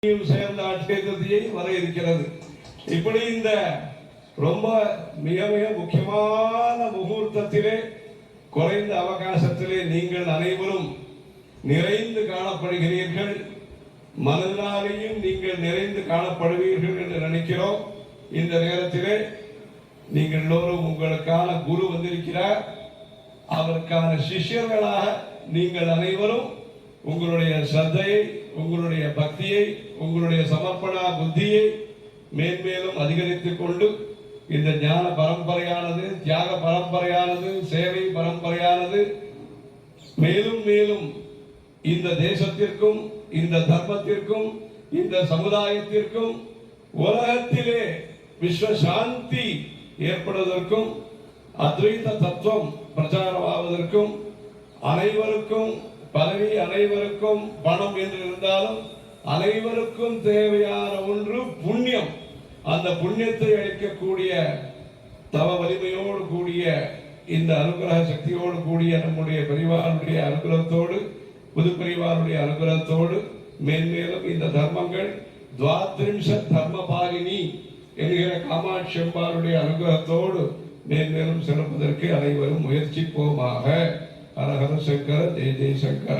சேர்ந்த ஆட்சேதத்தையை வர இருக்கிறது. இப்படி இந்த ரொம்ப மிக மிக முக்கியமான முகூர்த்தத்திலே குறைந்த அவகாசத்திலே நீங்கள் அனைவரும் நிறைந்து காணப்படுகிறீர்கள். மனதினாலேயும் நீங்கள் நிறைந்து காணப்படுவீர்கள் என்று நினைக்கிறோம். இந்த நேரத்திலே நீங்கள் எல்லோரும் உங்களுக்கான குரு வந்திருக்கிறார். அவருக்கான சிஷ்யர்களாக நீங்கள் அனைவரும் உங்களுடைய சத்தையை, உங்களுடைய பக்தியை, உங்களுடைய சமர்ப்பண புத்தியை மேன்மேலும் அதிகரித்துக் கொண்டு இந்த ஞான பரம்பரையானது, தியாக பரம்பரையானது, சேவை பரம்பரையானது மேலும் மேலும் இந்த தேசத்திற்கும், இந்த தர்மத்திற்கும், இந்த சமுதாயத்திற்கும், உலகத்திலே விஸ்வ சாந்தி ஏற்படுவதற்கும், அத்வைத தத்துவம் பிரச்சாரமாவதற்கும், அனைவருக்கும் பதவி, அனைவருக்கும் பணம் என்று இருந்தாலும் அனைவருக்கும் தேவையான ஒன்று புண்ணியம். அந்த புண்ணியத்தை அளிக்கக்கூடிய தவ வலிமையோடு கூடிய இந்த அனுகிரக சக்தியோடு கூடிய நம்முடைய பரிவாருடைய அனுகிரகத்தோடு, புது பரிவாருடைய அனுகிரகத்தோடு மேன்மேலும் இந்த தர்மங்கள் துவாத்ரிம்சத் தர்மபாலினி என்கிற காமாட்சி அம்பாளுடைய அனுகிரகத்தோடு மேன்மேலும் சிறப்பதற்கு அனைவரும் முயற்சிப்போமாக. ஹர ஹர சங்கர, ஜெய ஜெய சங்கர.